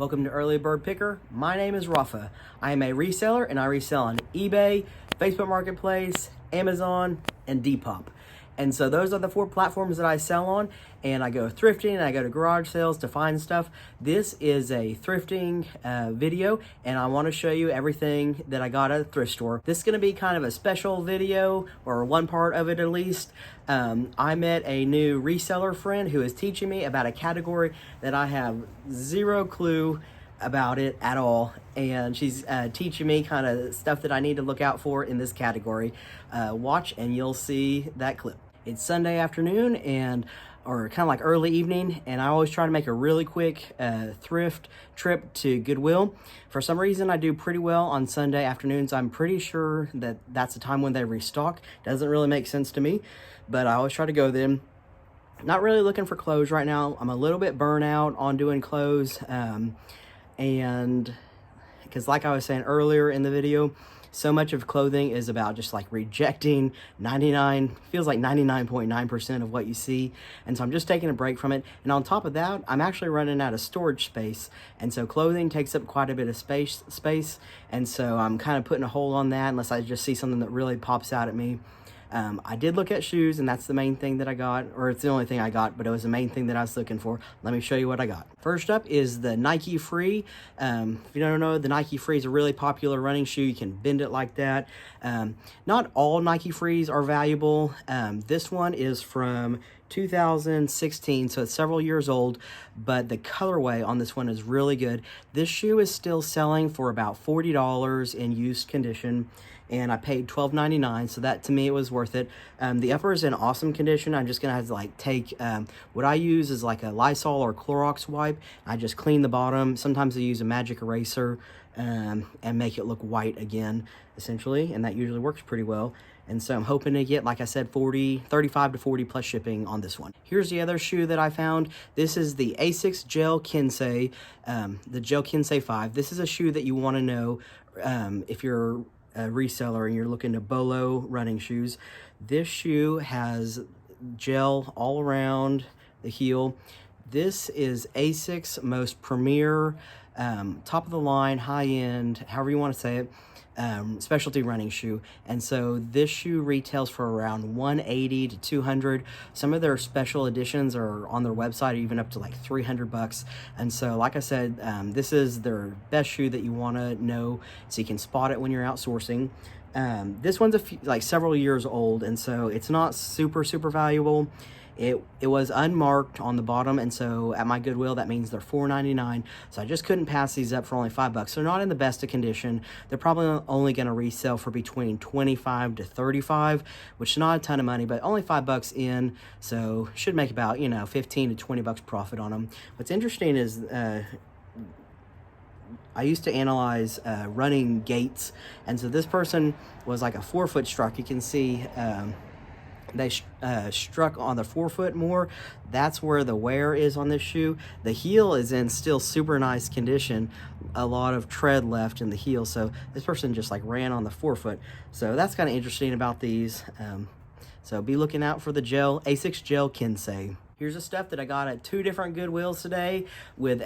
Welcome to Early Bird Picker. My name is Rafa. I am a reseller and I resell on eBay, Facebook Marketplace, Amazon, and Depop. And so those are the 4 platforms that I sell on, and I go thrifting and I go to garage sales to find stuff. This is a thrifting video, and I want to show you everything that I got at a thrift store. This is going to be kind of a special video, or one part of it at least. I met a new reseller friend who is teaching me about a category that I have zero clue about it at all, and she's teaching me kind of stuff that I need to look out for in this category. Watch and you'll see that clip. It's Sunday afternoon or kind of like early evening, and I always try to make a really quick thrift trip to Goodwill. For some reason, I do pretty well on Sunday afternoons. I'm pretty sure that that's the time when they restock. Doesn't really make sense to me, but I always try to go then. Not really looking for clothes right now. I'm a little bit burnt out on doing clothes, and because like I was saying earlier in the video, so much of clothing is about just like rejecting 99.9% of what you see. And so I'm just taking a break from it. And on top of that, I'm actually running out of storage space. And so clothing takes up quite a bit of space. And so I'm kind of putting a hold on that unless I just see something that really pops out at me. I did look at shoes, and that's the main thing that I got, or it's the only thing I got, but it was the main thing that I was looking for. Let me show you what I got. First up is the Nike Free. If you don't know, the Nike Free is a really popular running shoe. You can bend it like that. Not all Nike Frees are valuable. This one is from 2016, so it's several years old, but the colorway on this one is really good. This shoe is still selling for about $40 in used condition, and I paid $12.99, so that to me it was worth it. The upper is in awesome condition. I'm just gonna have to like take what I use is like a Lysol or Clorox wipe. I just clean the bottom. Sometimes I use a magic eraser and make it look white again, essentially, and that usually works pretty well. And so I'm hoping to get, like I said, 35 to 40 plus shipping on this one. Here's the other shoe that I found. This is the Asics Gel Kensei, the Gel Kensei 5. This is a shoe that you want to know if you're a reseller and you're looking to bolo running shoes. This shoe has gel all around the heel. This is Asics' most premier, top of the line, high end, however you want to say it, specialty running shoe. And so this shoe retails for around $180 to $200. Some of their special editions are on their website, even up to like $300. And so, like I said, this is their best shoe that you want to know, so you can spot it when you're outsourcing. This one's like several years old, and so it's not super valuable. It was unmarked on the bottom, and so at my Goodwill, that means they're $4.99. So I just couldn't pass these up for only $5. They're not in the best of condition. They're probably only going to resell for between $25 to $35, which is not a ton of money, but only $5 in, so should make about, you know, $15 to $20 profit on them. What's interesting is I used to analyze running gaits, and so this person was like a 4-foot struck. You can see they struck on the forefoot more. That's where the wear is on this shoe. The heel is in still super nice condition, a lot of tread left in the heel, so this person just like ran on the forefoot. So that's kind of interesting about these. So be looking out for the Asics Gel Kensei. Here's the stuff that I got at 2 different Goodwills today, with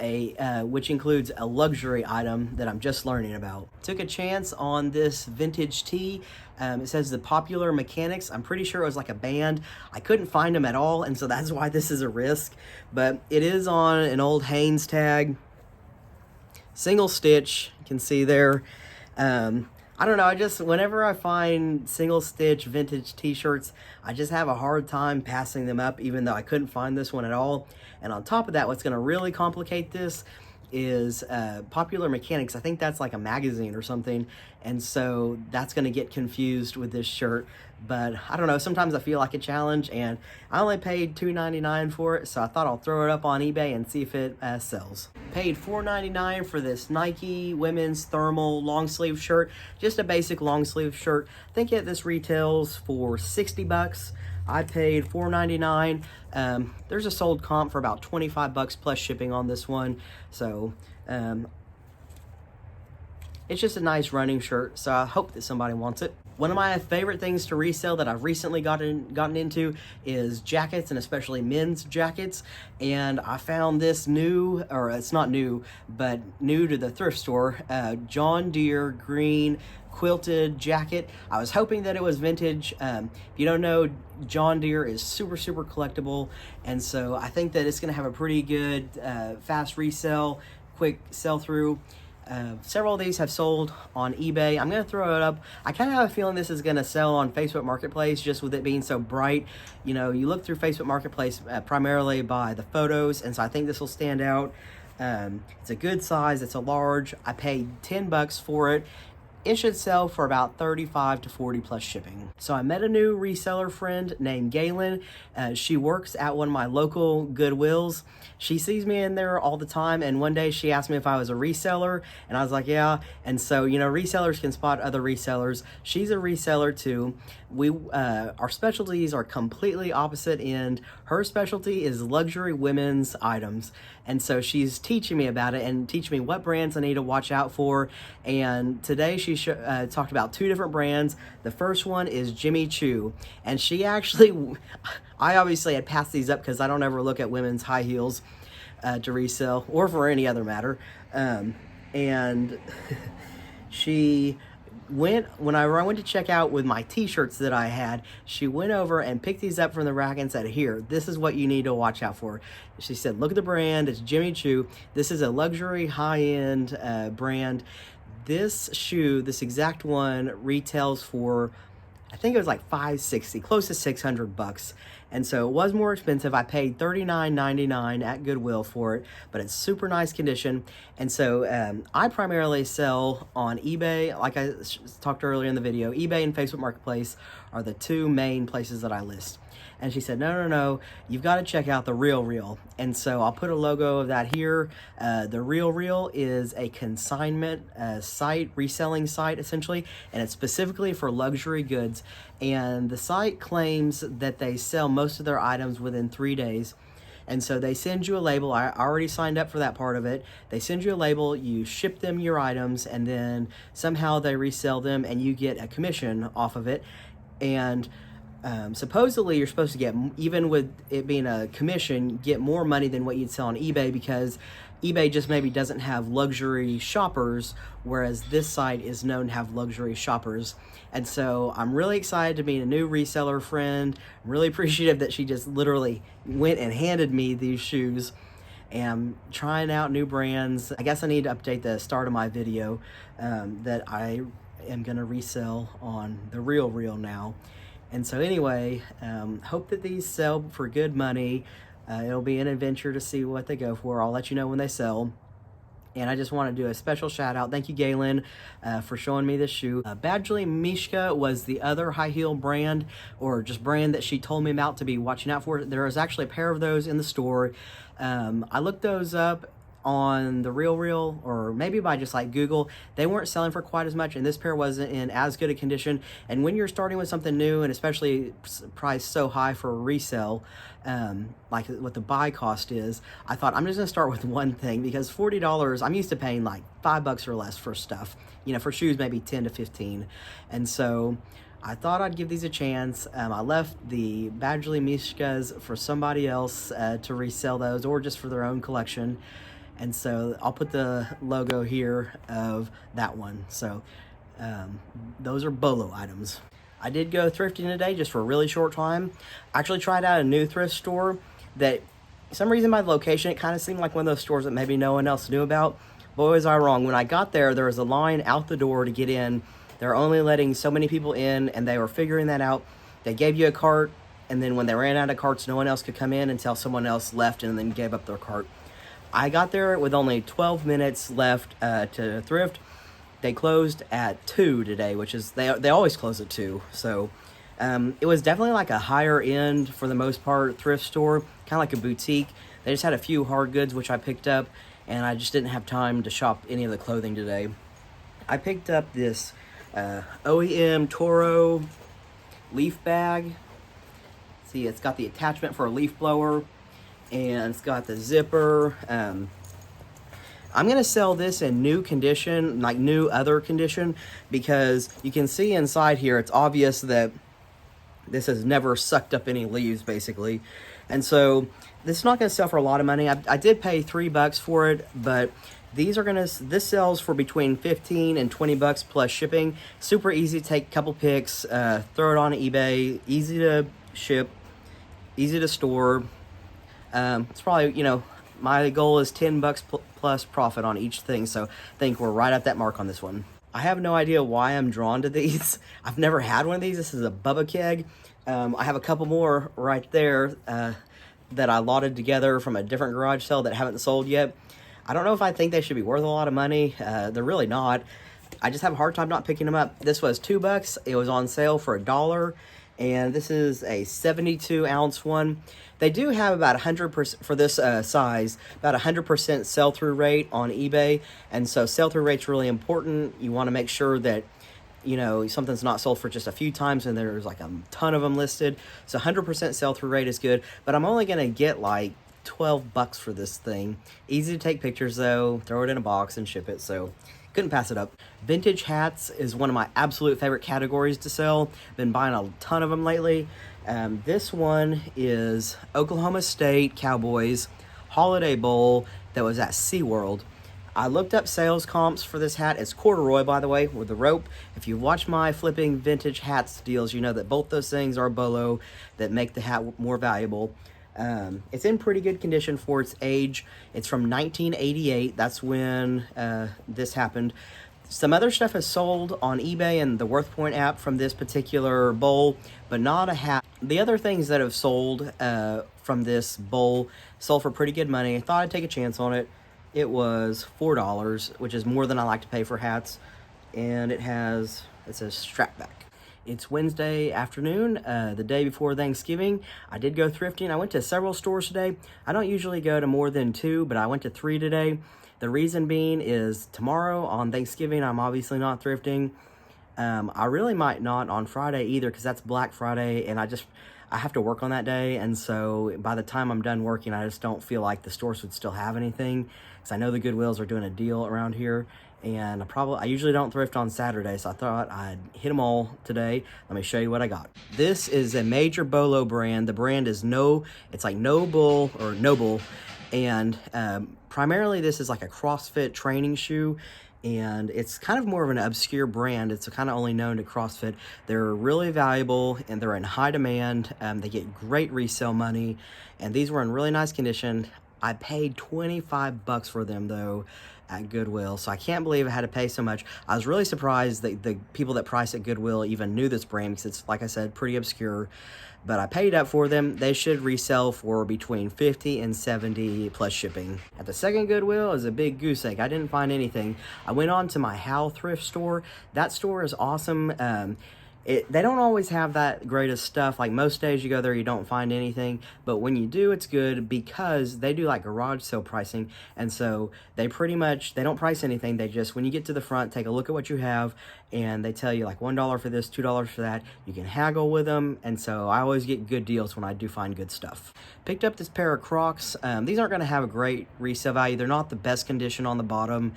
which includes a luxury item that I'm just learning about. Took a chance on this vintage tee. It says the Popular Mechanics. I'm pretty sure it was like a band. I couldn't find them at all, and so that's why this is a risk. But it is on an old Hanes tag. Single stitch, you can see there. I don't know, whenever I find single stitch vintage t-shirts, I just have a hard time passing them up, even though I couldn't find this one at all. And on top of that, what's gonna really complicate this is Popular Mechanics. I think that's like a magazine or something, and so that's gonna get confused with this shirt. But I don't know, sometimes I feel like a challenge, and I only paid $2.99 for it, so I thought I'll throw it up on eBay and see if it sells. Paid $4.99 for this Nike women's thermal long sleeve shirt, just a basic long sleeve shirt. I think this retails for $60. I paid $4.99. There's a sold comp for about $25 plus shipping on this one. So it's just a nice running shirt, so I hope that somebody wants it. One of my favorite things to resell that I've recently gotten into is jackets, and especially men's jackets. And I found this new, or it's not new, but new to the thrift store, John Deere green quilted jacket. I was hoping that it was vintage. If you don't know, John Deere is super collectible, and so I think that it's going to have a pretty good fast resell, quick sell through. Several of these have sold on eBay. I'm going to throw it up. I kind of have a feeling this is going to sell on Facebook Marketplace, just with it being so bright. You know, you look through Facebook Marketplace primarily by the photos, and so I think this will stand out. It's a good size. It's a large. I paid $10 for it. It should sell for about 35 to 40 plus shipping. So I met a new reseller friend named Galen. She works at one of my local Goodwills. She sees me in there all the time, and one day she asked me if I was a reseller, and I was like, yeah. And so, you know, resellers can spot other resellers. She's a reseller too. Our specialties are completely opposite end. Her specialty is luxury women's items, and so she's teaching me about it and teaching me what brands I need to watch out for. And today she talked about 2 different brands. The first one is Jimmy Choo, and she actually, I obviously had passed these up because I don't ever look at women's high heels to resell, or for any other matter. And she when I went to check out with my t-shirts that I had, she went over and picked these up from the rack and said, here, this is what you need to watch out for. She said, look at the brand, it's Jimmy Choo. This is a luxury high-end brand. This shoe, this exact one, retails for, I think it was like $560, close to $600. And so it was more expensive. I paid $39.99 at Goodwill for it, but it's super nice condition. And so I primarily sell on eBay. Like I talked earlier in the video, eBay and Facebook Marketplace are the 2 main places that I list. And she said, no, you've got to check out the reRUN. And so I'll put a logo of that here. The reRUN is a consignment site, reselling site essentially, and it's specifically for luxury goods. And the site claims that they sell most of their items within 3 days. And so they send you a label. I already signed up for that part of it. They send you a label, you ship them your items, and then somehow they resell them and you get a commission off of it. And supposedly you're supposed to get, even with it being a commission, get more money than what you'd sell on eBay, because eBay just maybe doesn't have luxury shoppers, whereas this site is known to have luxury shoppers. And so I'm really excited to meet a new reseller friend. I'm really appreciative that she just literally went and handed me these shoes. And I'm trying out new brands. I guess I need to update the start of my video that I am going to resell on the reRUN now. And so anyway, hope that these sell for good money. It'll be an adventure to see what they go for. I'll let you know when they sell. And I just want to do a special shout out. Thank you, Galen, for showing me this shoe. Badgley Mishka was the other high heel brand, or just brand, that she told me about to be watching out for. There is actually a pair of those in the store. I looked those up on the reRUN, or maybe by just like Google. They weren't selling for quite as much, and this pair wasn't in as good a condition. And when you're starting with something new, and especially priced so high for a resale, like what the buy cost is, I thought I'm just gonna start with one thing, because $40, I'm used to paying like $5 or less for stuff. You know, for shoes maybe 10 to 15. And so I thought I'd give these a chance. I left the Badgley Mishkas for somebody else to resell those, or just for their own collection. And so I'll put the logo here of that one. So those are bolo items. I did go thrifting today just for a really short time. I actually tried out a new thrift store that, for some reason by the location, it kind of seemed like one of those stores that maybe no one else knew about. Boy, was I wrong. When I got there, there was a line out the door to get in. They're only letting so many people in, and they were figuring that out. They gave you a cart, and then when they ran out of carts, no one else could come in until someone else left and then gave up their cart. I got there with only 12 minutes left to thrift. They closed at 2 today, which is, they always close at 2. So it was definitely like a higher end, for the most part, thrift store, kind of like a boutique. They just had a few hard goods, which I picked up, and I just didn't have time to shop any of the clothing today. I picked up this OEM Toro leaf bag. See, it's got the attachment for a leaf blower, and it's got the zipper. I'm going to sell this in new condition, like new other condition, because you can see inside here, it's obvious that this has never sucked up any leaves, basically. And so this is not going to sell for a lot of money. I did pay $3 for it, but these are this sells for between 15 and 20 bucks plus shipping. Super easy to take a couple pics, throw it on eBay, easy to ship, easy to store. It's probably, you know, my goal is 10 bucks plus profit on each thing. So I think we're right at that mark on this one. I have no idea why I'm drawn to these. I've never had one of these. This is a Bubba keg. I have a couple more right there that I lotted together from a different garage sale that haven't sold yet. I don't know if I think they should be worth a lot of money. They're really not. I just have a hard time not picking them up. This was $2. It was on sale for $1. And this is a 72 ounce one. They do have about 100% for this size, about 100% sell-through rate on eBay. And so sell-through rate's really important. You want to make sure that, you know, something's not sold for just a few times and there's like a ton of them listed. So 100% sell-through rate is good, but I'm only going to get like 12 bucks for this thing. Easy to take pictures though, throw it in a box and ship it, so couldn't pass it up. Vintage hats is one of my absolute favorite categories to sell. Been buying a ton of them lately. This one is Oklahoma State Cowboys Holiday Bowl that was at SeaWorld. I looked up sales comps for this hat. It's corduroy, by the way, with the rope. If you watch my flipping vintage hats deals, you know that both those things are bolo that make the hat more valuable. It's in pretty good condition for its age. It's from 1988. That's when this happened. Some other stuff has sold on eBay and the WorthPoint app from this particular bowl, but not a hat. The other things that have sold from this bowl sold for pretty good money. I thought I'd take a chance on it. It was $4, which is more than I like to pay for hats. And it says strap back. It's Wednesday afternoon, the day before Thanksgiving. I did go thrifting. I went to several stores today. I don't usually go to more than 2, but I went to 3 today. The reason being is tomorrow on Thanksgiving, I'm obviously not thrifting. I really might not on Friday either, because that's Black Friday, and I have to work on that day. And so by the time I'm done working, I just don't feel like the stores would still have anything, because I know the Goodwills are doing a deal around here. And I usually don't thrift on Saturday, so I thought I'd hit them all today. Let me show you what I got. This is a major bolo brand. The brand is it's like Noble, and primarily this is like a CrossFit training shoe, and it's kind of more of an obscure brand. It's kind of only known to CrossFit. They're really valuable, and they're in high demand. They get great resale money, and these were in really nice condition. I paid 25 bucks for them, though, at Goodwill, so I can't believe I had to pay so much. I was really surprised that the people that price at Goodwill even knew this brand, because it's, like I said, pretty obscure. But I paid up for them. They should resell for between 50 and 70 plus shipping. At the second Goodwill is a big goose egg. I didn't find anything. I went on to my Hal thrift store. That store is awesome. They don't always have that greatest stuff. Like most days you go there, you don't find anything. But when you do, it's good, because they do like garage sale pricing. And so they don't price anything. They just, when you get to the front, take a look at what you have, and they tell you like $1 for this, $2 for that. You can haggle with them. And so I always get good deals when I do find good stuff. Picked up this pair of Crocs. These aren't going to have a great resale value. They're not the best condition on the bottom.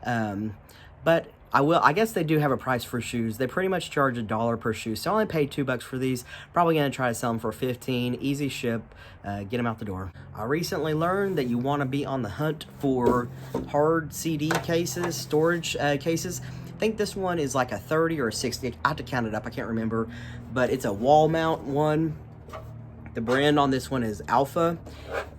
But I guess they do have a price for shoes. They pretty much charge $1 per shoe. So I only paid $2 for these. Probably going to try to sell them for 15. Easy ship. Get them out the door. I recently learned that you want to be on the hunt for hard CD cases, storage cases. I think this one is like a 30 or a 60. I have to count it up. I can't remember. But it's a wall mount one. The brand on this one is Alpha.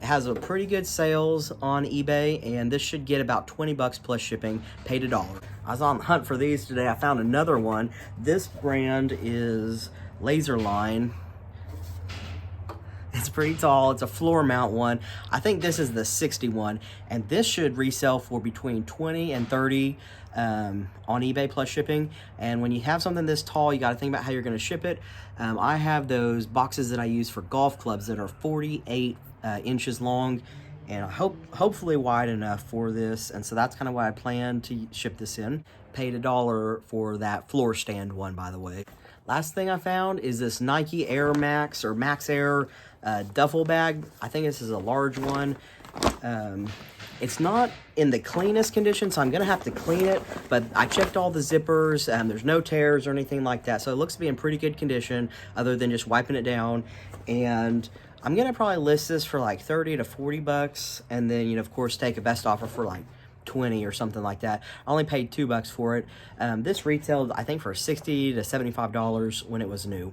It has a pretty good sales on eBay, and this should get about 20 bucks plus shipping. Paid $1. I was on the hunt for these today. I found another one. This brand is Laserline. It's pretty tall. It's a floor mount one. I think this is the 61, and this should resell for between 20 and 30 on eBay plus shipping. And when you have something this tall, you got to think about how you're going to ship it. I have those boxes that I use for golf clubs that are 48 inches long, and hopefully wide enough for this. And so that's kind of why I plan to ship this in. Paid $1 for that floor stand one, by the way. Last thing I found is this Nike Air Max or Max Air duffel bag. I think this is a large one. It's not in the cleanest condition, so I'm gonna have to clean it, but I checked all the zippers, there's no tears or anything like that, so it looks to be in pretty good condition other than just wiping it down. And I'm gonna probably list this for like 30 to 40 bucks, and then, you know, of course, take a best offer for like 20 or something like that. I only paid $2 for it. This retailed, I think, for $60 to $75 when it was new.